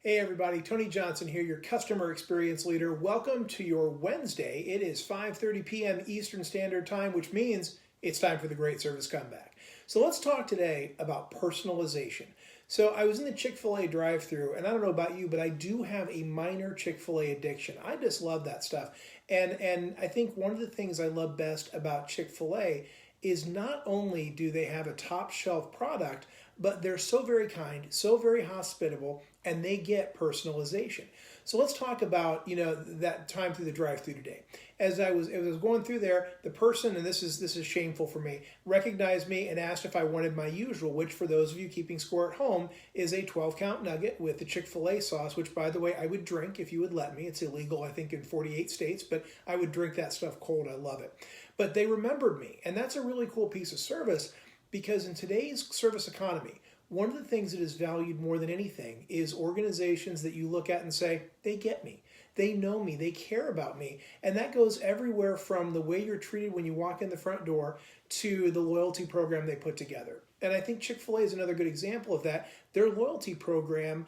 Hey everybody, Tony Johnson here, your customer experience leader. Welcome to your Wednesday. It is 5:30 p.m. Eastern Standard Time, which means it's time for the Great Service Comeback. So let's talk today about personalization. So I was in the Chick-fil-A drive-thru, and I don't know about you, but I do have a minor Chick-fil-A addiction. I just love that stuff. And I think one of the things I love best about Chick-fil-A is not only do they have a top shelf product, but they're so very kind, so very hospitable, and they get personalization. So let's talk about that time through the drive-thru today. As I was going through there, the person, and this is shameful for me, recognized me and asked if I wanted my usual, which for those of you keeping score at home is a 12-count nugget with the Chick-fil-A sauce, which by the way I would drink if you would let me. It's illegal I think in 48 states, but I would drink that stuff cold. I love it. But they remembered me, and that's a really cool piece of service because in today's service economy, one of the things that is valued more than anything is organizations that you look at and say, they get me, they know me, they care about me. And that goes everywhere from the way you're treated when you walk in the front door to the loyalty program they put together. And I think Chick-fil-A is another good example of that. Their loyalty program,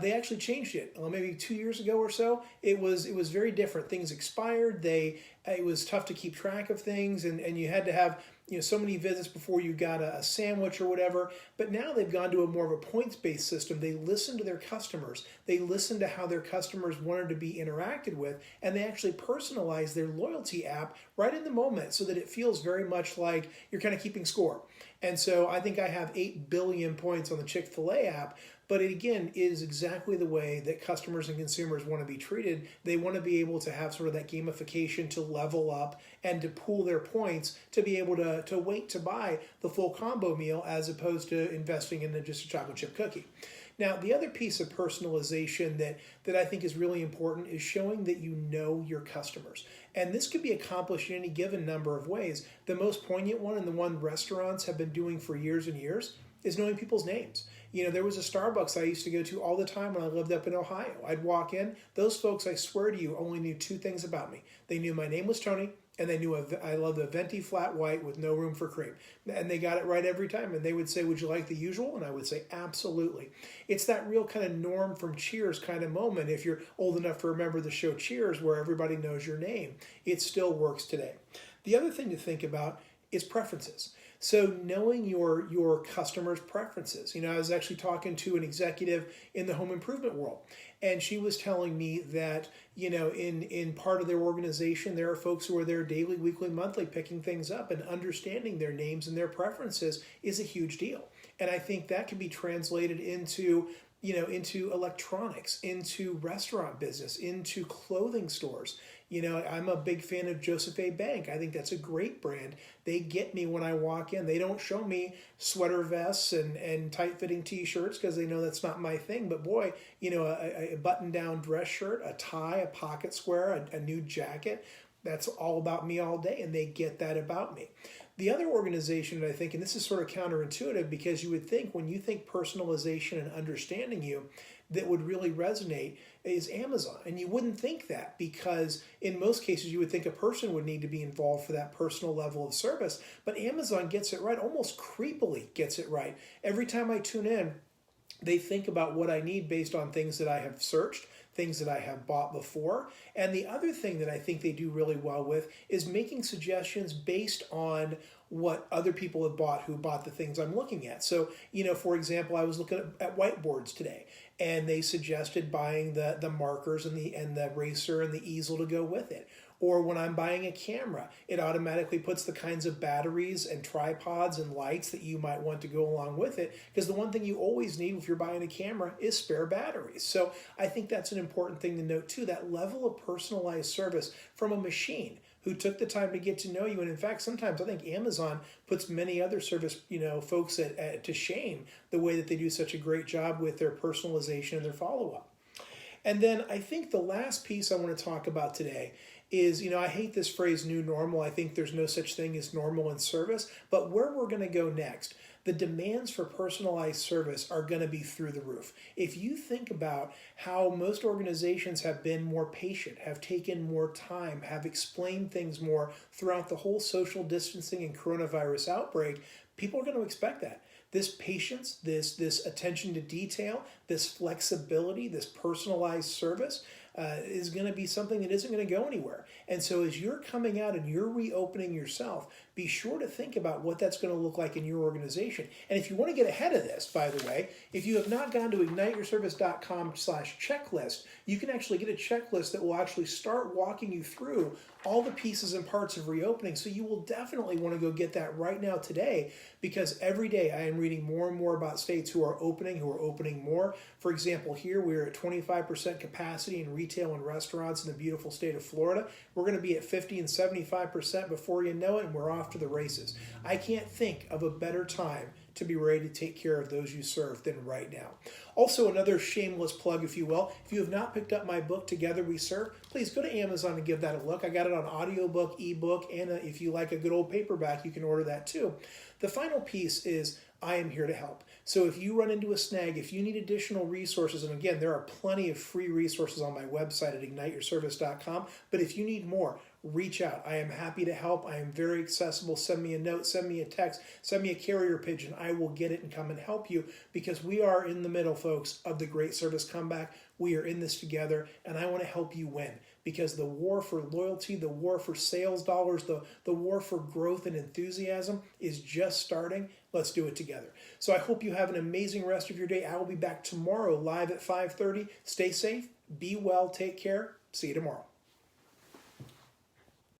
they actually changed it maybe 2 years ago or so. It was very different. Things expired. It was tough to keep track of things, and you had to have so many visits before you got a sandwich or whatever. But now they've gone to a more of a points-based system. They listen to their customers. They listen to how their customers wanted to be interacted with, and they actually personalize their loyalty app right in the moment so that it feels very much like you're kind of keeping score. And so I think I have 8 billion points on the Chick-fil-A app, but it again is exactly the way that customers and consumers want to be treated. They want to be able to have sort of that gamification to level up and to pool their points to be able to wait to buy the full combo meal as opposed to investing in just a chocolate chip cookie. Now, the other piece of personalization that I think is really important is showing that you know your customers. And this could be accomplished in any given number of ways. The most poignant one, and the one restaurants have been doing for years and years, is knowing people's names. There was a Starbucks I used to go to all the time when I lived up in Ohio. I'd walk in. Those folks, I swear to you, only knew 2 things about me. They knew my name was Tony, and they knew I loved a venti flat white with no room for cream. And they got it right every time. And they would say, would you like the usual? And I would say, absolutely. It's that real kind of Norm from Cheers kind of moment. If you're old enough to remember the show Cheers, where everybody knows your name, it still works today. The other thing to think about is preferences. So knowing your customers' preferences. I was actually talking to an executive in the home improvement world, and she was telling me that, in part of their organization, there are folks who are there daily, weekly, monthly, picking things up, and understanding their names and their preferences is a huge deal. And I think that can be translated into electronics, into restaurant business, into clothing stores. I'm a big fan of Joseph A. Bank. I think that's a great brand. They get me when I walk in. They don't show me sweater vests and tight-fitting T-shirts because they know that's not my thing. But boy, a button-down dress shirt, a tie, a pocket square, a new jacket, that's all about me all day, and they get that about me. The other organization that I think, and this is sort of counterintuitive because you would think when you think personalization and understanding you, that would really resonate is Amazon. And you wouldn't think that because in most cases you would think a person would need to be involved for that personal level of service. But Amazon gets it right, almost creepily gets it right. Every time I tune in, they think about what I need based on things that I have searched, things that I have bought before. And the other thing that I think they do really well with is making suggestions based on what other people have bought who bought the things I'm looking at. So, for example, I was looking at whiteboards today, and they suggested buying the markers and the eraser and the easel to go with it. Or when I'm buying a camera, it automatically puts the kinds of batteries and tripods and lights that you might want to go along with it. Because the one thing you always need if you're buying a camera is spare batteries. So I think that's an important thing to note too, that level of personalized service from a machine who took the time to get to know you. And in fact, sometimes I think Amazon puts many other service folks to shame the way that they do such a great job with their personalization and their follow-up. And then I think the last piece I want to talk about today is, I hate this phrase new normal. I think there's no such thing as normal in service, but where we're going to go next, the demands for personalized service are going to be through the roof. If you think about how most organizations have been more patient, have taken more time, have explained things more throughout the whole social distancing and coronavirus outbreak, people are going to expect that. This patience, this attention to detail, this flexibility, this personalized service is going to be something that isn't going to go anywhere. And so as you're coming out and you're reopening yourself, be sure to think about what that's going to look like in your organization. And if you want to get ahead of this, by the way, if you have not gone to igniteyourservice.com/checklist, you can actually get a checklist that will actually start walking you through all the pieces and parts of reopening. So you will definitely want to go get that right now today, because every day I am reading more and more about states who are opening more. For example, here we're at 25% capacity in retail and restaurants in the beautiful state of Florida. We're going to be at 50 and 75% before you know it, and we're off to the races. I can't think of a better time to be ready to take care of those you serve than right now. Also, another shameless plug, if you will. If you have not picked up my book, Together We Serve, please go to Amazon and give that a look. I got it on audiobook, ebook, and if you like a good old paperback, you can order that too. The final piece is I am here to help. So if you run into a snag, if you need additional resources, and again, there are plenty of free resources on my website at igniteyourservice.com, but if you need more, reach out. I am happy to help. I am very accessible. Send me a note, send me a text, send me a carrier pigeon. I will get it and come and help you, because we are in the middle, folks, of the great service comeback. We are in this together, and I want to help you win, because the war for loyalty, the war for sales dollars, the war for growth and enthusiasm is just starting. Let's do it together. So I hope you have an amazing rest of your day. I will be back tomorrow live at 5:30. Stay safe, be well, take care. See you tomorrow.